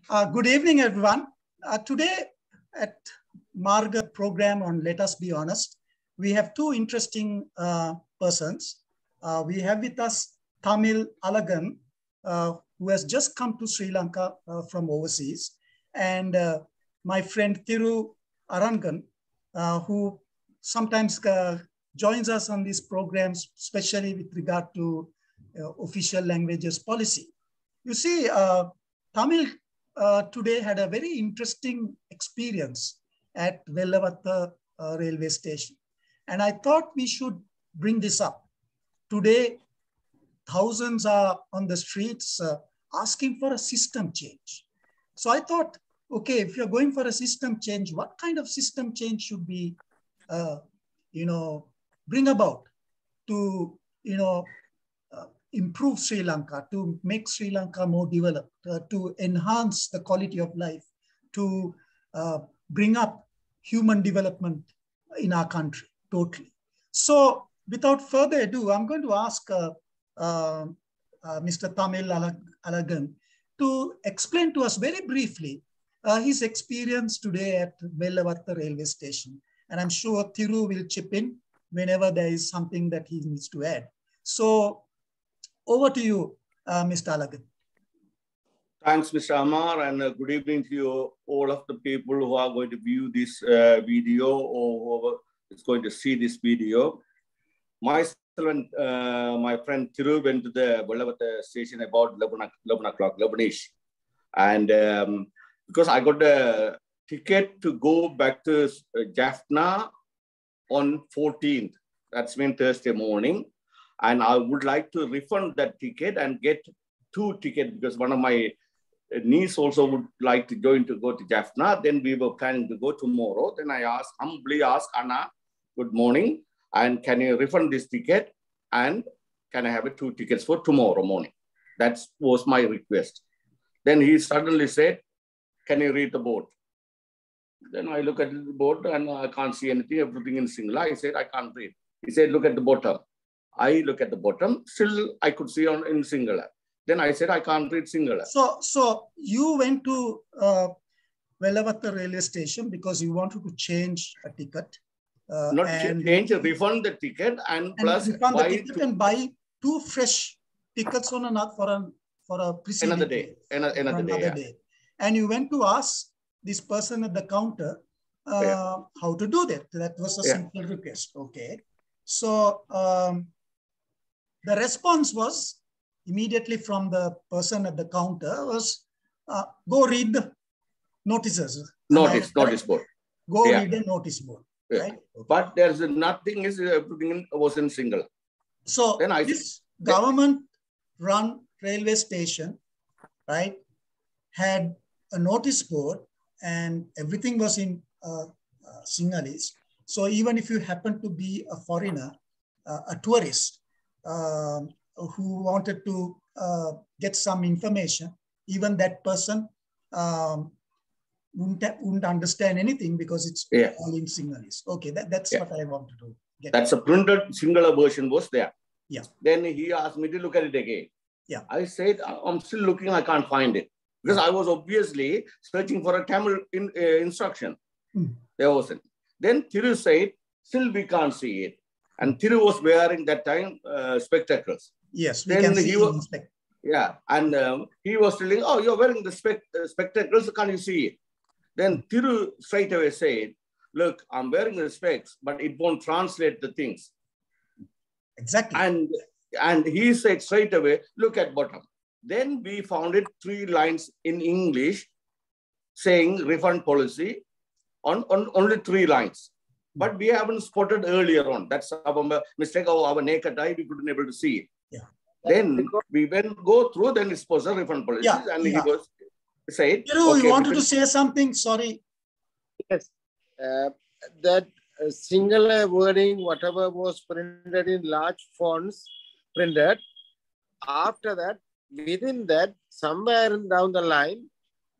Good evening, everyone. Today at Marga program on Let Us Be Honest, we have two interesting persons. We have with us Thamil Alagan, who has just come to Sri Lanka from overseas, and my friend Thiru Arangan, who sometimes joins us on these programs, especially with regard to official languages policy. You see, Tamil today had a very interesting experience at Wellawatte Railway Station. And I thought we should bring this up. Today, thousands are on the streets asking for a system change. So I thought, okay, if you're going for a system change, what kind of system change should we, bring about to, improve Sri Lanka, to make Sri Lanka more developed, to enhance the quality of life, to bring up human development in our country, totally. So without further ado, I'm going to ask Mr. Thamil Alagan to explain to us very briefly his experience today at Wellawatte Railway Station. And I'm sure Thiru will chip in whenever there is something that he needs to add. So over to you, Mr. Alagan. Thanks, Mr. Amar, and good evening to you, all of the people who are going to view this video or who is going to see this video. Myself and my friend Thiru went to the Wellawatte station about 11 o'clock, 11-ish. And because I got a ticket to go back to Jaffna on 14th, that's been Thursday morning. And I would like to refund that ticket and get 2 tickets because one of my niece also would like to go to Jaffna. Then we were planning to go tomorrow. Then I humbly asked Anna, good morning, and can you refund this ticket? And can I have 2 tickets for tomorrow morning? That was my request. Then he suddenly said, can you read the board? Then I look at the board and I can't see anything, everything in Sinhala. I said, I can't read. He said, look at the bottom. I look at the bottom, still I could see in Sinhala. Then I said, I can't read Sinhala. So you went to Wellawatte Railway Station because you wanted to change a ticket. Refund the ticket and plus refund the ticket and buy 2 fresh tickets on for a preceding another day. Another day. And you went to ask this person at the counter how to do that. That was a simple request. Okay. So the response was immediately from the person at the counter was, go read the notices. Notice board. Go read the notice board. Yeah. Right? Okay. But there's nothing, everything was in Sinhala. So then this government-run railway station, right, had a notice board and everything was in Sinhalese. So even if you happen to be a foreigner, a tourist who wanted to get some information, even that person wouldn't understand anything because it's all in Sinhalese. Okay, that's what I wanted to get. That's a printed Sinhala version was there. Yeah. Then he asked me to look at it again. Yeah. I said, I'm still looking, I can't find it. Because I was obviously searching for a Tamil instruction. There wasn't. Then Thiru said, still we can't see it. And Thiru was wearing that time spectacles. Yes, we can see him. Yeah, and he was telling, oh, you're wearing the spectacles, can't you see it? Then Thiru straight away said, look, I'm wearing the specs, but it won't translate the things. Exactly. And he said straight away, look at bottom. Then we found it 3 lines in English saying refund policy on only 3 lines. But we haven't spotted earlier on. That's our mistake of our naked eye. We couldn't able to see it. Yeah. Then we go through, then it was a refund policy. Yeah. And he was said, Thiru, you wanted to say something? Sorry. Yes. That Sinhala wording, whatever was printed in large fonts, printed. After that, within that, somewhere down the line,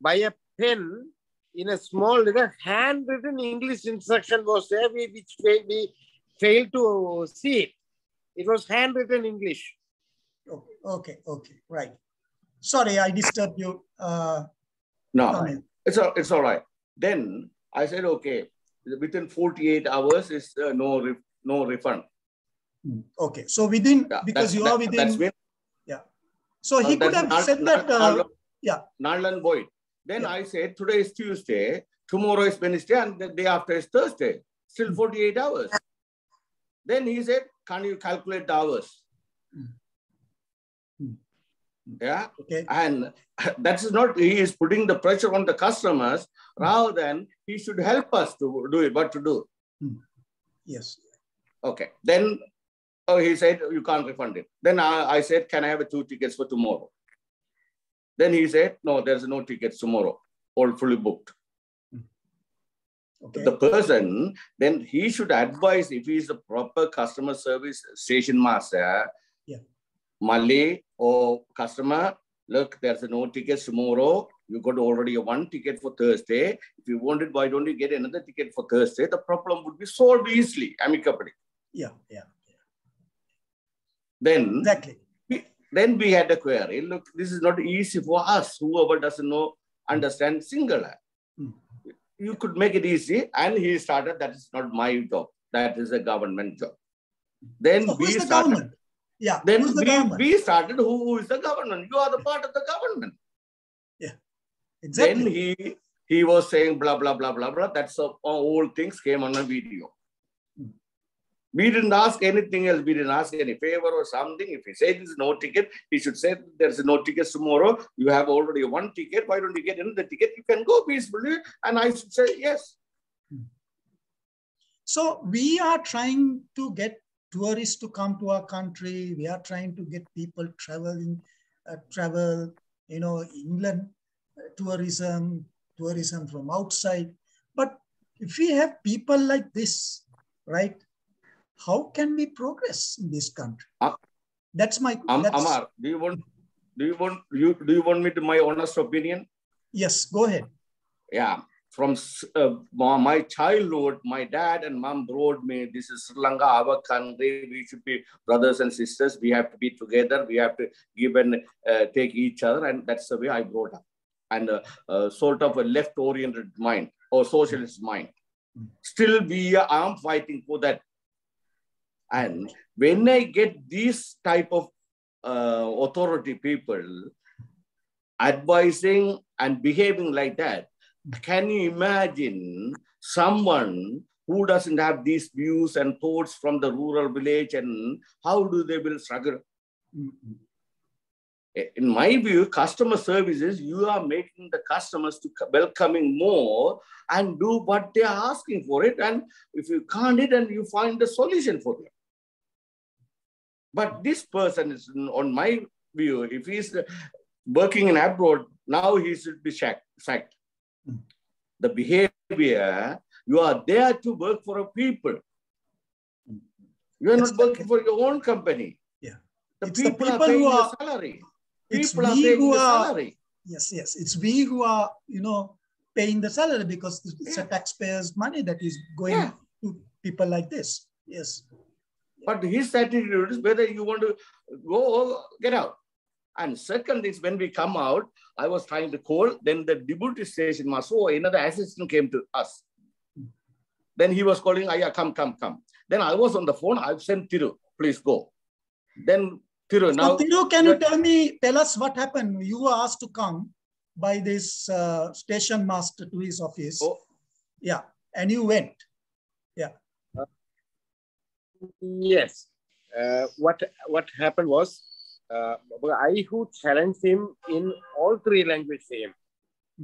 by a pen, in a small little handwritten English instruction was there, which we failed to see it. It was handwritten English. Okay, right. Sorry, I disturbed you. No, Thamil. it's all right. Then I said, okay, within 48 hours is no refund. Okay, so within, Yeah, because you are within, yeah. So he could have said that, yeah. Null and void. Then I said, today is Tuesday, tomorrow is Wednesday, and the day after is Thursday. Still 48 hours. Then he said, can you calculate the hours? Yeah. Okay. And that is not, he is putting the pressure on the customers rather than he should help us to do it, what to do. Yes. Okay. Then he said, you can't refund it. Then I said, can I have 2 tickets for tomorrow? Then he said, no, there's no tickets tomorrow, all fully booked. Okay. The person, then he should advise if he is a proper customer service station master, Malay or customer, look, there's no tickets tomorrow. You got already 1 ticket for Thursday. If you want it, why don't you get another ticket for Thursday? The problem would be solved easily, amicably. Yeah. Then, exactly. Then we had a query. Look, this is not easy for us. Whoever doesn't understand Sinhala. You could make it easy. And he started, that is not my job. That is a government job. Then so we the started. Government? Yeah. Then we started, who is the government? You are the part of the government. Yeah. Exactly. Then he was saying blah, blah, blah, blah, blah. That's all things came on a video. We didn't ask anything else. We didn't ask any favor or something. If he said there's no ticket, he should say there's no tickets tomorrow. You have already 1 ticket. Why don't you get another ticket? You can go peacefully. And I should say yes. So we are trying to get tourists to come to our country. We are trying to get people travel, England, tourism from outside. But if we have people like this, right? How can we progress in this country? That's my. Amar, do you want me to my honest opinion? Yes, go ahead. Yeah, from my childhood, my dad and mom brought me. This is Sri Lanka, our country. We should be brothers and sisters. We have to be together. We have to give and take each other, and that's the way I brought up. And sort of a left-oriented mind or socialist mind. Still, I am fighting for that. And when I get these type of authority people advising and behaving like that, can you imagine someone who doesn't have these views and thoughts from the rural village, and how do they will struggle? In my view, customer services, you are making the customers to welcoming more and do what they are asking for it. And if you can't, then you find the solution for them. But this person is, on my view, if he's working in abroad, now he should be sacked. The behavior, you are there to work for a people. You are not working for your own company. Yeah. The people are paying the salary. People are paying the salary. Yes. It's we who are, paying the salary, because it's a taxpayers' money that is going to people like this. Yes. But his attitude is whether you want to go or get out. And second is, when we come out, I was trying to call, then the deputy station master or another assistant came to us. Then he was calling, come. Then I was on the phone, I've sent Thiru, please go. Then Thiru, now... Thiru, can you tell us what happened? You were asked to come by this station master to his office. Oh. Yeah, and you went. Yeah. Yes. What happened was, I who challenged him in all 3 languages same,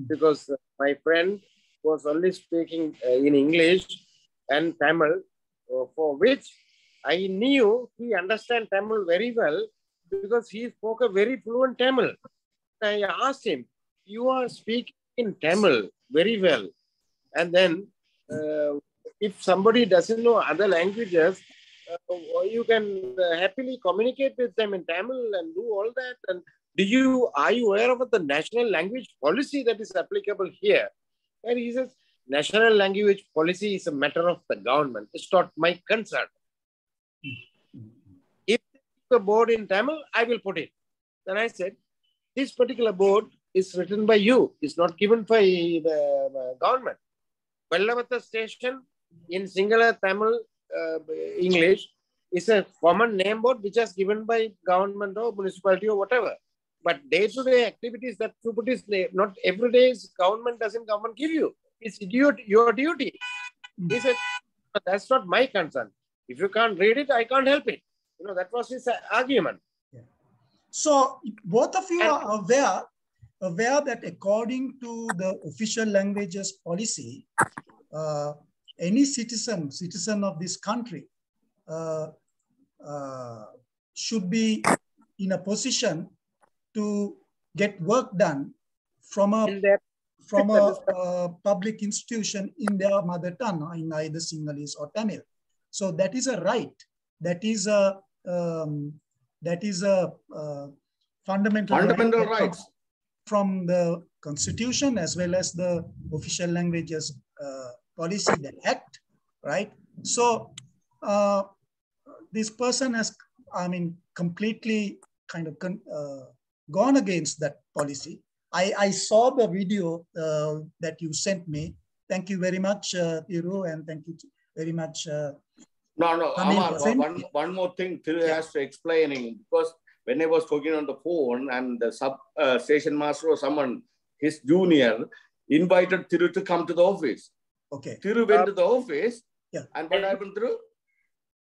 because my friend was only speaking in English and Tamil, for which I knew he understands Tamil very well, because he spoke a very fluent Tamil. I asked him, you are speaking in Tamil very well, and then if somebody doesn't know other languages, you can happily communicate with them in Tamil and do all that. And are you aware of the national language policy that is applicable here? And he says, national language policy is a matter of the government. It's not my concern. If the board in Tamil, I will put it. Then I said, this particular board is written by you. It's not given by the government. Wellawatte Station in Sinhala Tamil English is a common name board which is given by government or municipality or whatever. But day-to-day activities that you put is not every day government give you. It's your duty. He said, that's not my concern. If you can't read it, I can't help it. You know, that was his argument. Yeah. So both of you are aware that according to the official languages policy, any citizen of this country should be in a position to get work done from a public institution in their mother tongue, in either Sinhalese or Tamil. So that is a right. That is a fundamental right from the Constitution as well as the official languages policy, the Act, right? So this person has, completely kind of gone against that policy. I saw the video that you sent me. Thank you very much, Thiru, and thank you very much. No, Amar, one more thing Thiru has to explaining, because when I was talking on the phone and the station master or someone, his junior, invited Thiru to come to the office. Okay. Thiru went to the office. Yeah. And what happened, Thiru?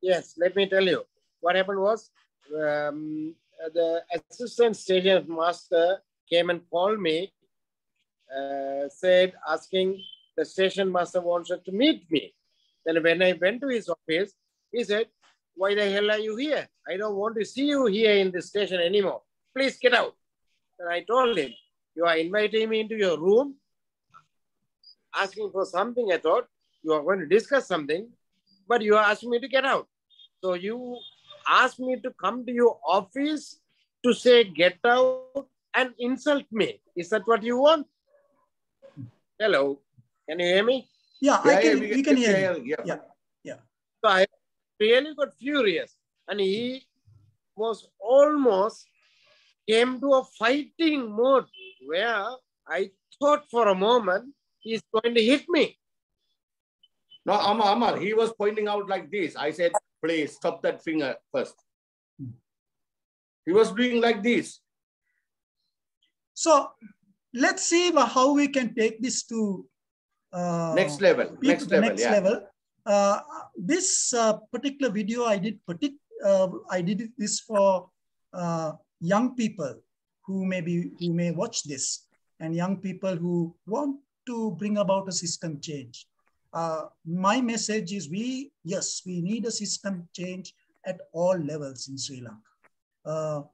Yes, let me tell you. What happened was the assistant station master came and called me, asking the station master wanted to meet me. Then when I went to his office, he said, why the hell are you here? I don't want to see you here in this station anymore. Please get out. And I told him, you are inviting me into your room, asking for something. I thought you are going to discuss something, but you are asking me to get out. So you asked me to come to your office to say get out and insult me. Is that what you want? Hello, can you hear me? Yeah, we can hear you. Yeah. So I really got furious, and he was almost came to a fighting mode where I thought for a moment he's going to hit me. No, Amar, he was pointing out like this. I said, please stop that finger first. He was doing like this. So let's see how we can take this to next level. Next level. This particular video I did this for young people who may watch this, and young people who want to bring about a system change. My message is we need a system change at all levels in Sri Lanka.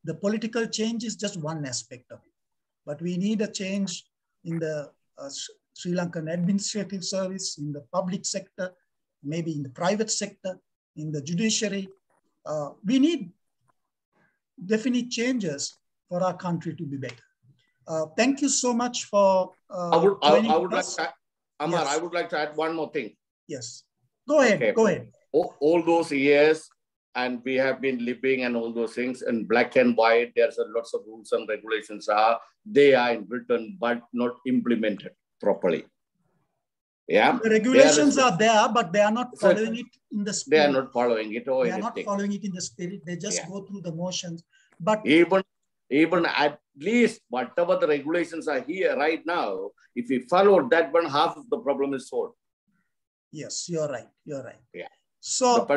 The political change is just one aspect of it, but we need a change in the Sri Lankan administrative service, in the public sector, maybe in the private sector, in the judiciary. We need definite changes for our country to be better. Thank you so much for joining us. Amar, yes. I would like to add one more thing. Yes. Go ahead. Okay. Go ahead. All those years, and we have been living and all those things in black and white. There's lots of rules and regulations they are written but not implemented properly. Yeah. The regulations are there, but they are not following it in the spirit. They are not following it or anything. They are not following it in the spirit. They just go through the motions. But even at least whatever the regulations are here right now, if we follow that one, half of the problem is solved. Yes, you're right. You're right. Yeah. So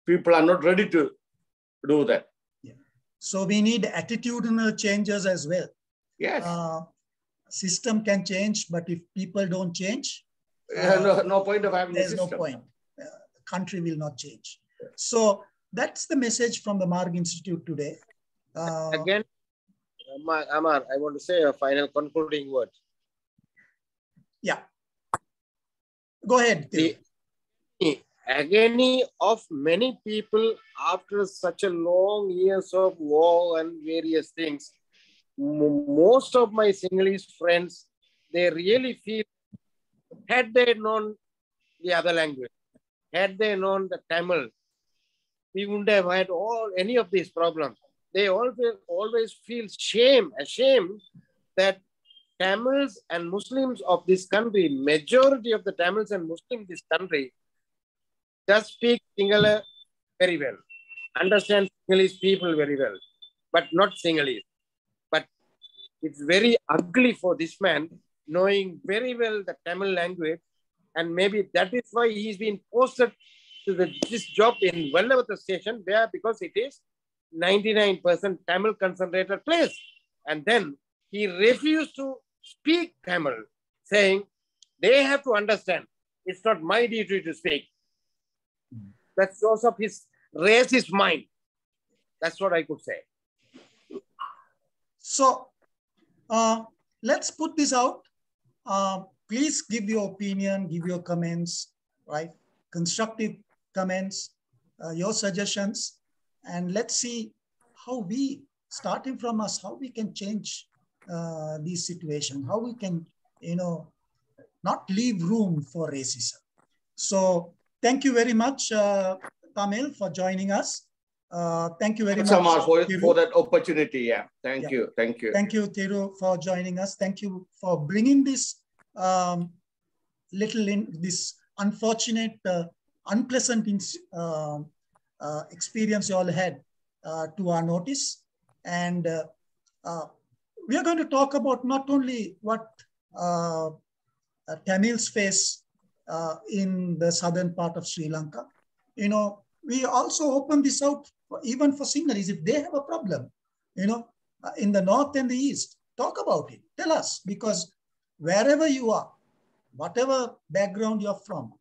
people are not ready to do that. Yeah. So we need attitudinal changes as well. Yes. System can change, but if people don't change, no point of having there's no point. The country will not change. So that's the message from the Marg Institute today. Again, Amar, I want to say a final concluding word. Yeah. Go ahead. The agony of many people after such a long years of war and various things, most of my Sinhalese friends, they really feel, had they known the other language, had they known the Tamil, we wouldn't have had any of these problems. they always feel ashamed that Tamils and Muslims of this country, majority of the Tamils and Muslims in this country, does speak Sinhala very well, understand Sinhalese people very well, but not Sinhalese. But it's very ugly for this man knowing very well the Tamil language, and maybe that is why he's been posted to this job in Wellawatte Station, where because it is 99% Tamil concentrated place. And then he refused to speak Tamil, saying they have to understand. It's not my duty to speak. That shows up his racist mind. That's what I could say. So let's put this out. Please give your opinion, give your comments, right? Constructive comments, your suggestions, and let's see how we, starting from us, how we can change this situation, how we can, not leave room for racism. So thank you very much, Thamil, for joining us. Thank you very much, Amar, for that opportunity. Yeah, thank you. Thank you, Thiru, for joining us. Thank you for bringing this this unfortunate, unpleasant experience you all had to our notice. And we are going to talk about not only what Tamils face in the southern part of Sri Lanka. We also open this out even for Sinhalese. If they have a problem, in the north and the east, talk about it. Tell us, because wherever you are, whatever background you're from,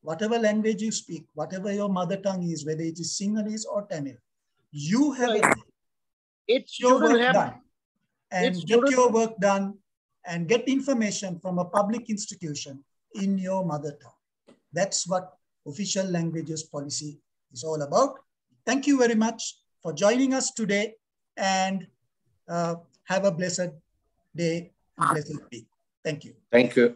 whatever language you speak, whatever your mother tongue is, whether it is Sinhalese or Tamil, you have your work done. And get your work done and get information from a public institution in your mother tongue. That's what official languages policy is all about. Thank you very much for joining us today, and have a blessed day and blessed week. Thank you. Thank you.